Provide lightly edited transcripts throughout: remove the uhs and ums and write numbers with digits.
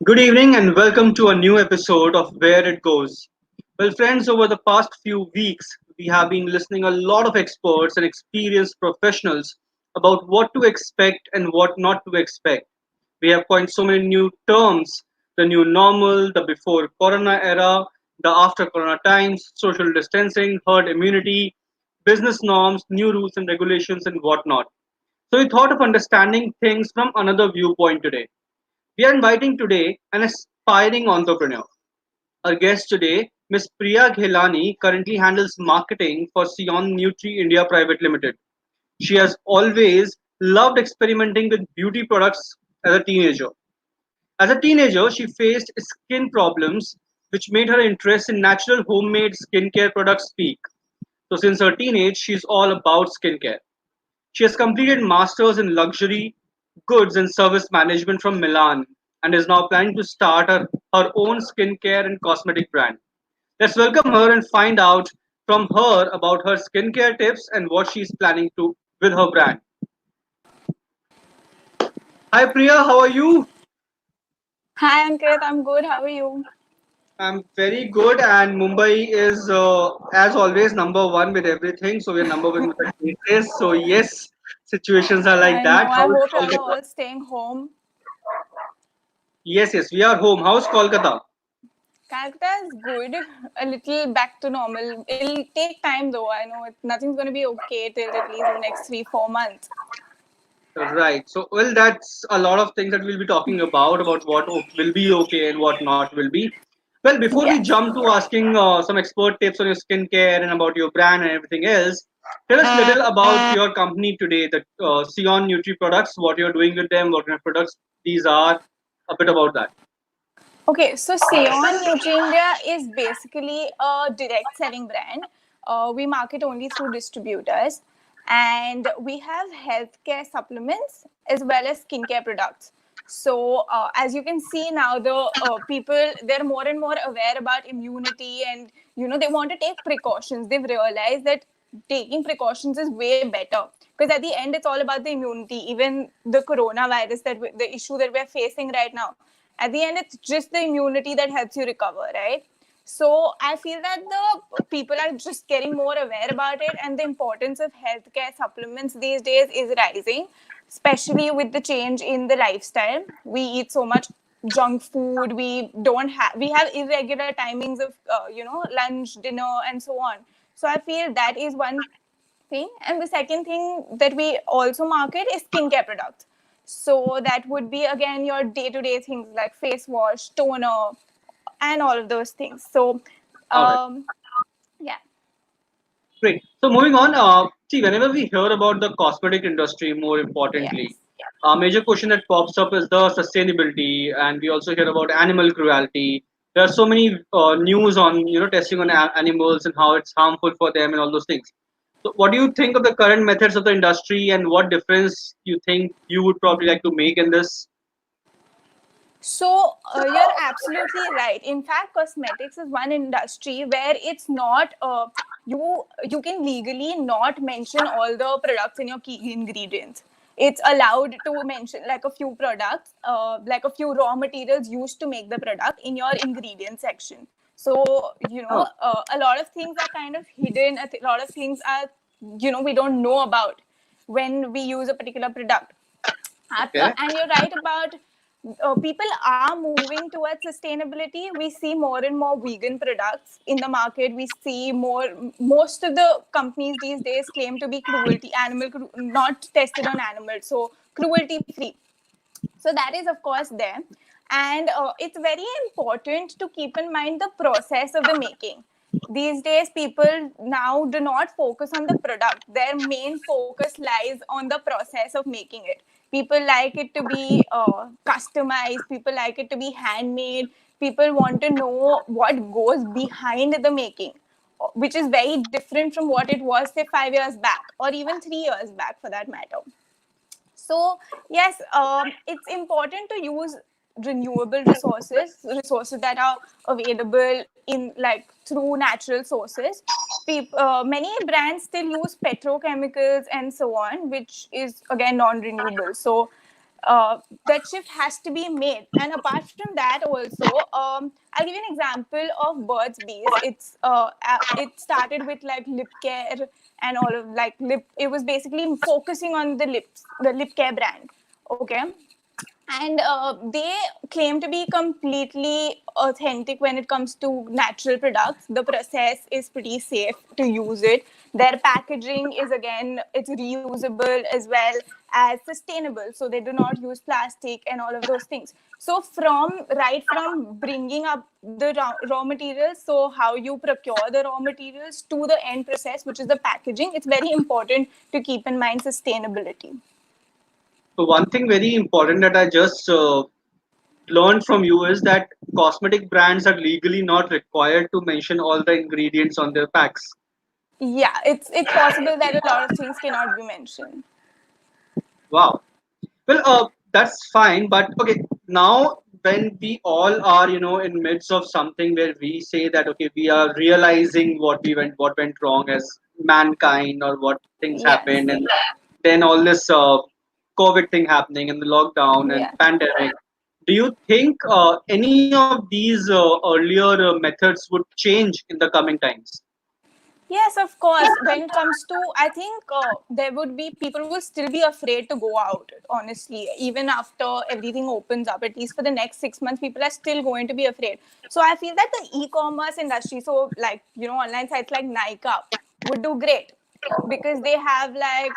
Good evening and welcome to a new episode of Where It Goes. Well, friends, over the past few weeks, we have been listening a lot of experts and experienced professionals about what to expect and what not to expect. We have coined so many new terms: the new normal, the before corona era, the after corona times, social distancing, herd immunity, business norms, new rules and regulations, and whatnot. So, we thought of understanding things from another viewpoint today. We are inviting today an aspiring entrepreneur. Our guest today, Ms. Priya Ghelani, currently handles marketing for Ceyone Nutri India Private Limited. She has always loved experimenting with beauty products as a teenager. As a teenager, she faced skin problems which made her interest in natural homemade skincare products peak. So since her teenage, she's all about skincare. She has completed masters in luxury goods and service management from Milan and is now planning to start her own skincare and cosmetic brand. Let's welcome her and find out from her about her skincare tips and what she's planning to with her brand. Hi Priya, how are you? Hi Ankit, I'm good. How are you? I'm very good, and Mumbai is, as always, number one with everything. So we're number one with the cases. So yes, situations are like I know. that. I How is hope you're Kolkata? all staying home. Yes, we are home. How's Kolkata? Calcutta is good. A little back to normal. It'll take time though. I know nothing's going to be okay till at least the next 3-4 months. Right. So, well, that's a lot of things that we'll be talking about what will be okay and what not will be. Well, before we Yes. jump to asking some expert tips on your skincare and about your brand and everything else, tell us little about your company today, the Sion Nutri products, what you're doing with them, what kind of products these are, a bit about that. Okay, so Ceyone Nutri India is basically a direct selling brand. We market only through distributors, and we have healthcare supplements as well as skincare products. So, as you can see now, the people they're more and more aware about immunity, and they want to take precautions. They've realized that taking precautions is way better because at the end it's all about the immunity. Even the coronavirus the issue that we're facing right now, at the end it's just the immunity that helps you recover, right? So I feel that the people are just getting more aware about it, and the importance of healthcare supplements these days is rising, especially with the change in the lifestyle. We eat so much junk food. We have irregular timings of lunch, dinner, and so on. So I feel that is one thing. And the second thing that we also market is skincare products. So that would be again your day-to-day things like face wash, toner, and all of those things. So All right. um yeah. Great. So moving on, see, whenever we hear about the cosmetic industry, more importantly, Yes. a major question that pops up is the sustainability, and we also hear about animal cruelty. There are so many news on testing on animals and how it's harmful for them and all those things. So, what do you think of the current methods of the industry, and what difference you think you would probably like to make in this? So you're absolutely right. In fact, cosmetics is one industry where it's not you can legally not mention all the products in your key ingredients. It's allowed to mention like a few products, like a few raw materials used to make the product in your ingredient section. So Oh, a lot of things are kind of hidden. A lot of things are we don't know about when we use a particular product. okay. And you're right about people are moving towards sustainability. We see more and more vegan products in the market. We see most of the companies these days claim to be not tested on animals, so cruelty free. So that is of course there. And it's very important to keep in mind the process of the making. These days people now do not focus on the product. Their main focus lies on the process of making it. People like it to be customized. People like it to be handmade. People want to know what goes behind the making, which is very different from what it was say 5 years back or even 3 years back for that matter. So yes, it's important to use renewable resources that are available in like through natural sources. Many brands still use petrochemicals and so on, which is again non-renewable. So that shift has to be made. And apart from that also, I'll give you an example of Burt's Bees. It started with like lip care and all of like lip, it was basically focusing on the lips, the lip care brand. Okay. And they claim to be completely authentic when it comes to natural products. The process is pretty safe to use it. Their packaging is, again, it's reusable as well as sustainable, so they do not use plastic and all of those things. So from bringing up the raw materials, so how you procure the raw materials, to the end process, which is the packaging, it's very important to keep in mind sustainability. So one thing very important that I just learned from you is that cosmetic brands are legally not required to mention all the ingredients on their packs. Yeah, it's possible that a lot of things cannot be mentioned. Wow. Well, that's fine, but okay. Now, when we all are, in midst of something where we say that okay, we are realizing what went wrong as mankind, or what things happened, Yes. and then all this COVID thing happening, and the lockdown and Yeah. pandemic. Do you think any of these earlier methods would change in the coming times? Yes, of course. When it comes to, I think there would be people will still be afraid to go out, honestly, even after everything opens up. At least for the next 6 months, people are still going to be afraid. So I feel that the e-commerce industry, so like, online sites like Nykaa would do great, because they have like,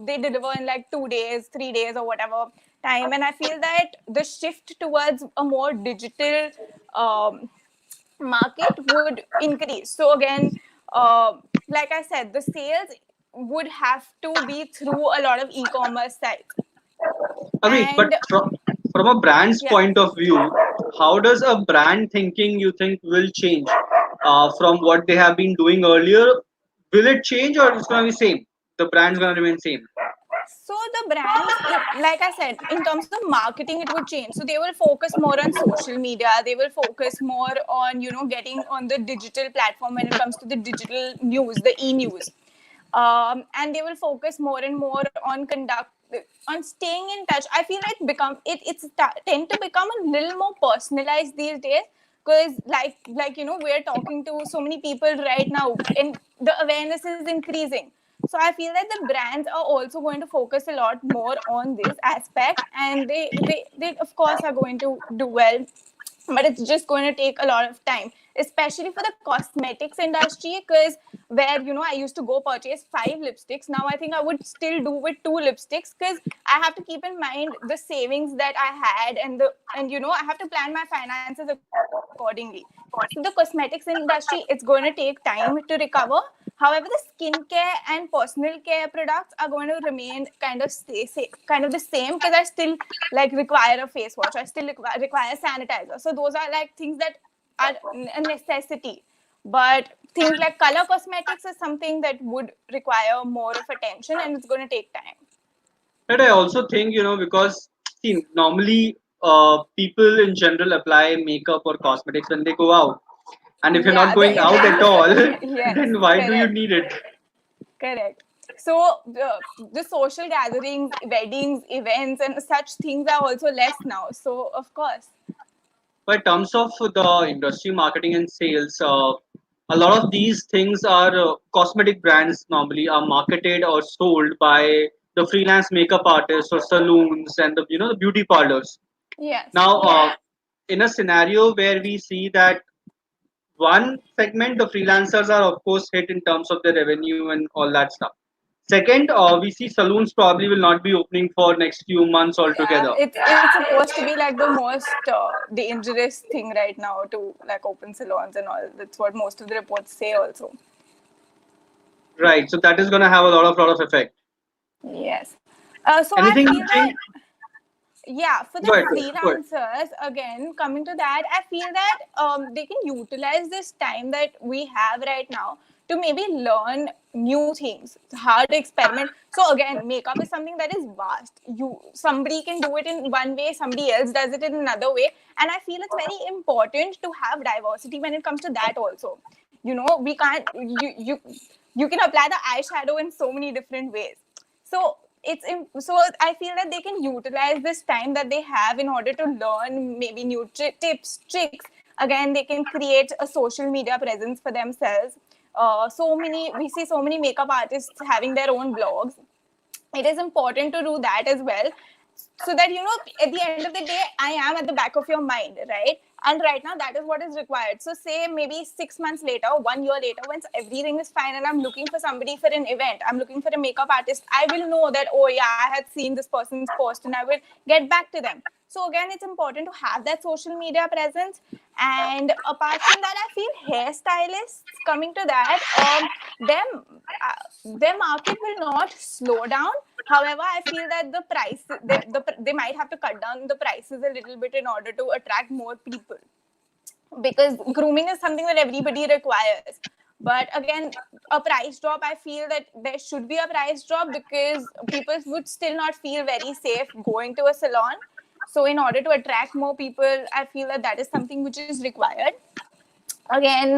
they deliver in like 2 days, 3 days, or whatever time. And I feel that the shift towards a more digital um, market would increase. So again, like I said, the sales would have to be through a lot of e-commerce sites. Agreed, but And from a brand's yeah, point of view, how does a brand thinking you think will change from what they have been doing earlier? Will it change, or it's gonna be same? The brand's gonna remain same. so the brands, like I said, in terms of marketing, it would change. So they will focus more on social media, they will focus more on, getting on the digital platform when it comes to the digital news, the e-news. And they will focus more and more on staying in touch. I feel like tend to become a little more personalized these days, because we're talking to so many people right now, and the awareness is increasing. So I feel that the brands are also going to focus a lot more on this aspect, and they of course are going to do well, but it's just going to take a lot of time, especially for the cosmetics industry. Because where I used to go purchase 5 lipsticks, now I think I would still do with 2 lipsticks, because I have to keep in mind the savings that I had, and I have to plan my finances accordingly. So the cosmetics industry, it's going to take time to recover. However, the skincare and personal care products are going to remain kind of the same, because I still like require a face wash, I still require sanitizer. So those are like things that are a necessity. But things like color cosmetics is something that would require more of attention, and it's going to take time. But I also think, because see, normally people in general apply makeup or cosmetics when they go out. And if you're not Yeah, the going out at events. all, Yes, then why do you correct. need it? Correct. So the social gatherings, weddings, events, and such things are also less now. So of course, But in terms of the industry marketing and sales, a lot of these things are cosmetic brands normally are marketed or sold by the freelance makeup artists or saloons and the beauty parlors. yes. Now, in a scenario where we see that one segment, the freelancers are of course hit in terms of their revenue and all that stuff. Second, we see saloons probably will not be opening for next few months Yeah, altogether. it's supposed to be like the most dangerous thing right now to like open salons and all. That's what most of the reports say also. Right. So that is going to have a lot of effect. Yes. So I Anything feel you that, think? yeah, for the Go ahead. Go ahead. freelancers, again, coming to that, I feel that they can utilize this time that we have right now to maybe learn new things, how to experiment. So again, makeup is something that is vast. Somebody can do it in one way, somebody else does it in another way, and I feel it's very important to have diversity when it comes to that also. We can't you can apply the eyeshadow in so many different ways. So so I feel that they can utilize this time that they have in order to learn maybe new tips, tricks. Again, they can create a social media presence for themselves. So many we see so many makeup artists having their own blogs. It is important to do that as well, so that at the end of the day I am at the back of your mind, right? And right now that is what is required. So say maybe 6 months later, 1 year later, once everything is fine and I'm looking for somebody for an event, I'm looking for a makeup artist, I will know that, oh yeah, I had seen this person's post and I will get back to them. So again, it's important to have that social media presence. And apart from that, I feel hairstylists, coming to that, them their market will not slow down. However, I feel that they might have to cut down the prices a little bit in order to attract more people, because grooming is something that everybody requires. But again, a price drop, I feel that there should be a price drop, because people would still not feel very safe going to a salon. So in order to attract more people, I feel that that is something which is required. Again,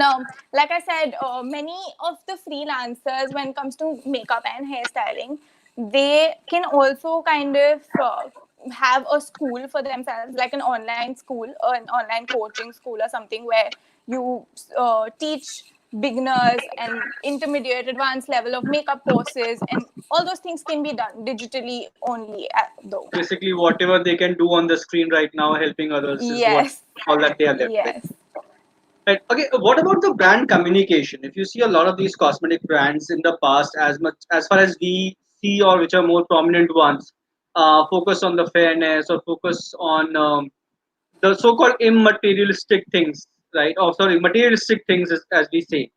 like I said, many of the freelancers, when it comes to makeup and hairstyling, they can also kind of have a school for themselves, like an online school or an online coaching school or something, where you teach beginners and intermediate advanced level of makeup courses, and all those things can be done digitally only, though. Basically, whatever they can do on the screen right now, helping others is what Yes. all that they are left with. Yes. Right. Okay. What about the brand communication? If you see a lot of these cosmetic brands in the past, as much as far as we see, or which are more prominent ones, focus on the fairness or focus on the so-called immaterialistic things, right? Oh, sorry, materialistic things, as we say.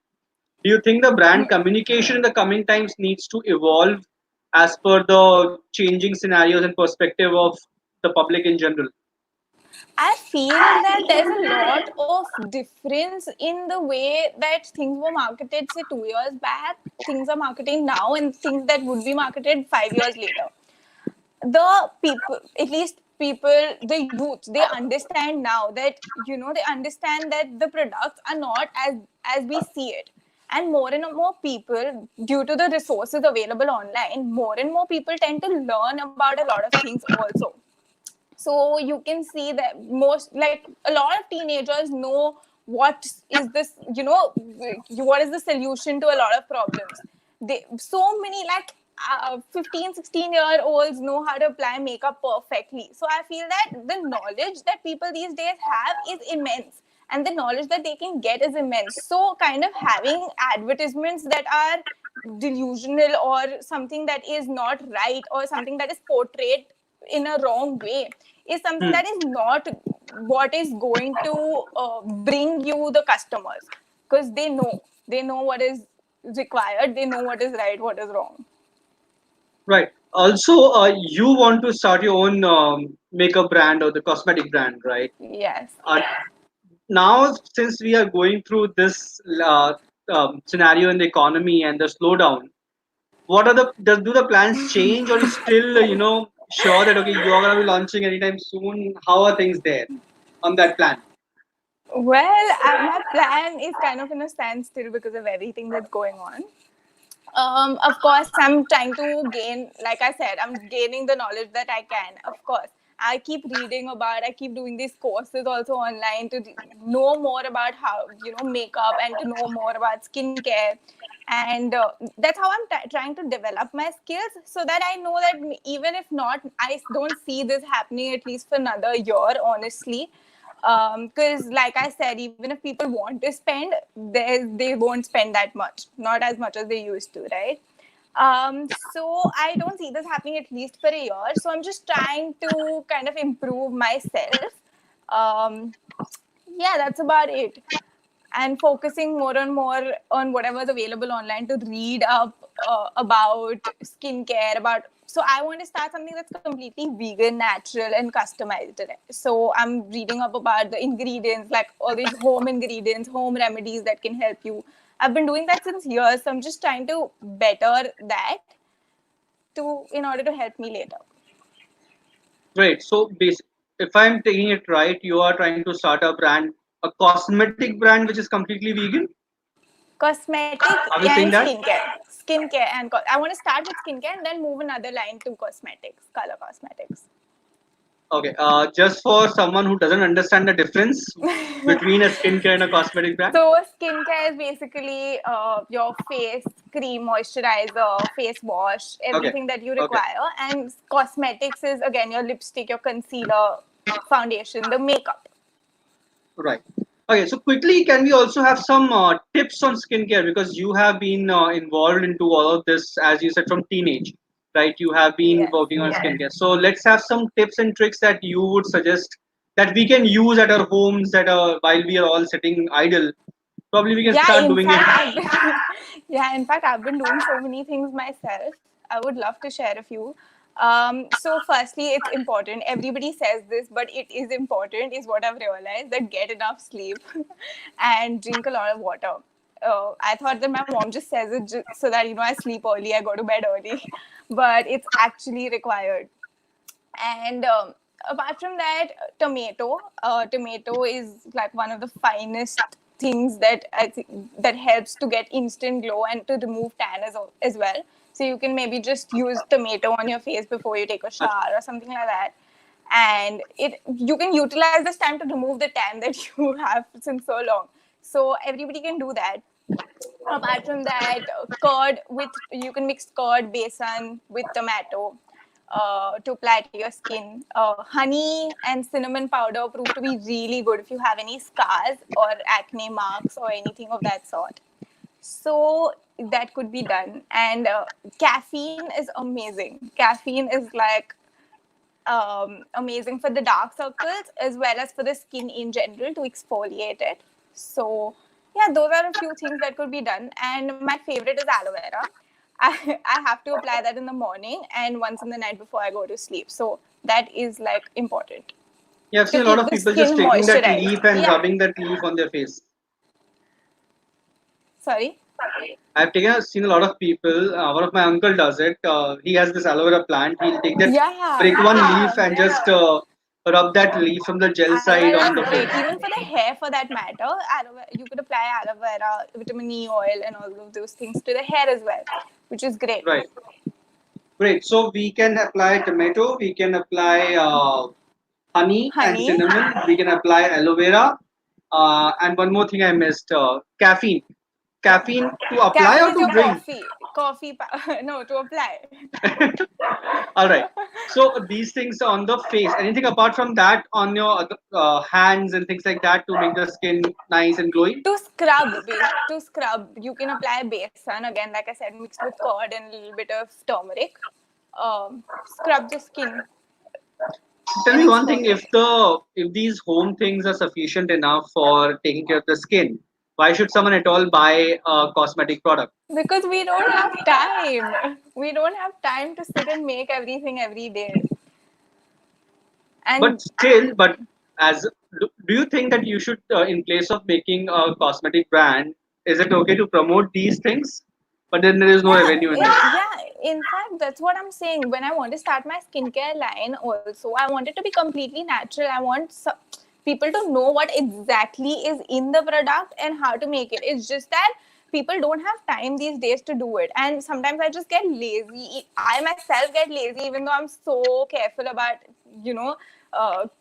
Do you think the brand communication in the coming times needs to evolve as per the changing scenarios and perspective of the public in general? I feel that there's a lot of difference in the way that things were marketed, say 2 years back, things are marketing now, and things that would be marketed 5 years later. The people, at least people, the youth, they understand now that, they understand that the products are not as we see it. And more and more people, due to the resources available online, more and more people tend to learn about a lot of things also. So you can see that most, like, a lot of teenagers know what is this, what is the solution to a lot of problems. They, so many, like, 15 16 year olds know how to apply makeup perfectly. So I feel that the knowledge that people these days have is immense, and the knowledge that they can get is immense. So kind of having advertisements that are delusional, or something that is not right, or something that is portrayed in a wrong way, is something Hmm. that is not what is going to bring you the customers, because they know what is required, they know what is right, what is wrong. Right. Also, you want to start your own makeup brand or the cosmetic brand, right? Yes. Uh, Now, since we are going through this scenario in the economy and the slowdown, what are do the plans change, or is still sure that okay, you are gonna be launching anytime soon? How are things there on that plan? Well, my plan is kind of in a standstill because of everything that's going on. Of course, I'm trying to gain, like I said, I'm gaining the knowledge that I can. Of course, I keep reading about, I keep doing these courses also online to know more about how, makeup, and to know more about skincare. And that's how I'm trying to develop my skills, so that I know that even if not, I don't see this happening at least for another year, honestly. Because like I said, even if people want to spend, they won't spend that much, not as much as they used to, right? So I don't see this happening at least for a year, so I'm just trying to kind of improve myself. um, yeah, that's about it. And focusing more and more on whatever's available online to read up about skincare, about, so I want to start something that's completely vegan, natural, and customized. So I'm reading up about the ingredients, like all these home ingredients, home remedies that can help you. I've been doing that since years, so I'm just trying to better that, to in order to help me later. Great. So, if I'm taking it right, you are trying to start a brand, a cosmetic brand, which is completely vegan. Cosmetic Are we saying and that? skincare and I want to start with skincare and then move another line to cosmetics, color cosmetics. Okay. Just for someone who doesn't understand the difference between a skincare and a cosmetic brand. So skincare is basically your face cream, moisturizer, face wash, Okay. everything that you Okay. require. And cosmetics is again your lipstick, your concealer, foundation, the makeup. Right. Okay. So quickly, can we also have some tips on skincare because you have been involved into all of this, as you said, from teenage, right? You have been Yes. working on skincare. So let's have some tips and tricks that you would suggest that we can use at our homes that while we are all sitting idle. Probably we can Yeah, start in doing it. fact, I've been yeah, in fact, I've been doing so many things myself. I would love to share a few. So, firstly, it's important. Everybody says this, but it is important. Is what I've realized that get enough sleep and drink a lot of water. I thought that my mom just says it so that I sleep early, I go to bed early, but it's actually required. And apart from that, tomato is like one of the finest things that I think that helps to get instant glow and to remove tan as well. So you can maybe just use tomato on your face before you take a shower or something like that, and it you can utilize this time to remove the tan that you have since so long. So everybody can do that. Apart from that, curd with you can mix curd, besan with tomato to apply to your skin. Honey and cinnamon powder prove to be really good if you have any scars or acne marks or anything of that sort. So that could be done. And caffeine is amazing. Caffeine is like amazing for the dark circles as well as for the skin in general to exfoliate it. So, yeah, those are a few things that could be done. And my favorite is aloe vera. I have to apply that in the morning and once in the night before I go to sleep. So, that is like important Yeah, I've to seen a lot keep of the people skin just taking that moisturized. leaf and Yeah, rubbing that leaf on their face. sorry. Seen a lot of people. One of my uncle does it. He has this aloe vera plant. He'll take that, Yeah, break one leaf, yeah. and just rub that leaf from the gel Aloe side vera on is the great. face. Even for the hair, for that matter, you could apply aloe vera, vitamin E oil, and all of those things to the hair as well, which is great. Right. Great. So we can apply tomato. We can apply honey and Honey, cinnamon. We can apply aloe vera. And one more thing I missed: caffeine. Caffeine to apply caffeine or is to your drink. coffee. No, to apply. All right. So these things on the face. Anything apart from that on your hands and things like that to make the skin nice and glowing? To scrub, you can apply besan again, like I said, mixed with curd and a little bit of turmeric. Scrub the skin Tell and me one thing: exfoliate. if these home things are sufficient enough for taking care of the skin, why should someone at all buy a cosmetic product? Because we don't have time. We don't have time to sit and make everything every day. But And still, but as do you think that you should, in place of making a cosmetic brand, is it okay to promote these things? But then there is no revenue in it. in fact, that's what I'm saying. When I want to start my skincare line, also, I want it to be completely natural. I want people to know what exactly is in the product and how to make it. It's just that people don't have time these days to do it. And sometimes I just get lazy. I myself get lazy, even though I'm so careful about, you know,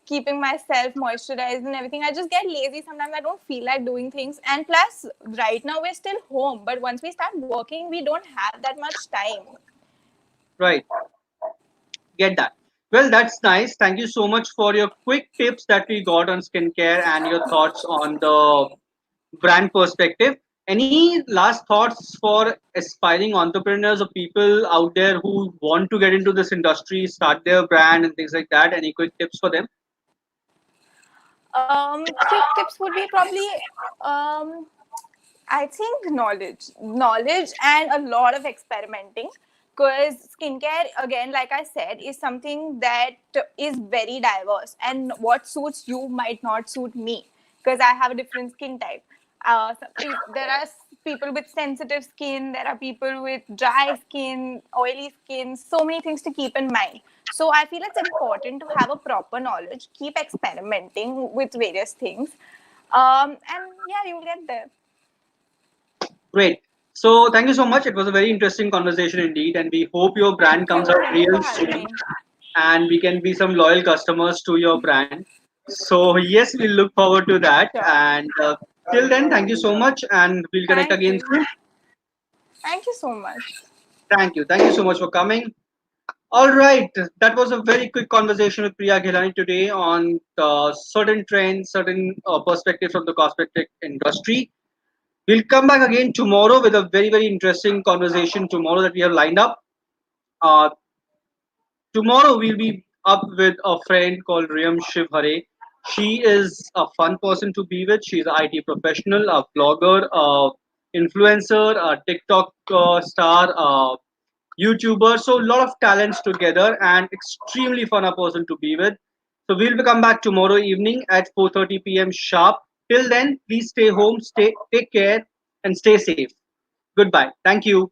keeping myself moisturized and everything. I just get lazy. Sometimes I don't feel like doing things. And plus, right now we're still home. But once we start working, we don't have that much time. Right. Get that. Well, that's nice. Thank you so much for your quick tips that we got on skincare and your thoughts on the brand perspective. Any last thoughts for aspiring entrepreneurs or people out there who want to get into this industry, start their brand and things like that? Any quick tips for them? Quick tips would be probably um, I think knowledge, and a lot of experimenting. Because skincare, again, like I said, is something that is very diverse, and what suits you might not suit me because I have a different skin type. There are people with sensitive skin, there are people with dry skin, oily skin, so many things to keep in mind. So I feel it's important to have a proper knowledge, keep experimenting with various things, and yeah, you'll get there. Great. So thank you so much. It was a very interesting conversation indeed, and we hope your brand Thank comes you. out Thank you real for having soon, me. and we can be some loyal customers to your brand. So yes, we look forward to that. Sure. And till then, thank you so much, and we'll connect Thank again you. soon. Thank you so much. Thank you. Thank you so much for coming. All right, that was a very quick conversation with Priya Ghelani today on certain trends, certain perspectives from the cosmetic industry. We'll come back again tomorrow with a very, very interesting conversation tomorrow that we have lined up. Uh, Tomorrow we'll be up with a friend called Riyam Shivhare. She is a fun person to be with. She's an IT professional, a blogger, a influencer, a TikTok star, a YouTuber. So a lot of talents together and extremely fun a person to be with. So we'll come back tomorrow evening at 4:30 p.m. sharp. Till then, please stay home, stay take care, and stay safe. Goodbye. Thank you.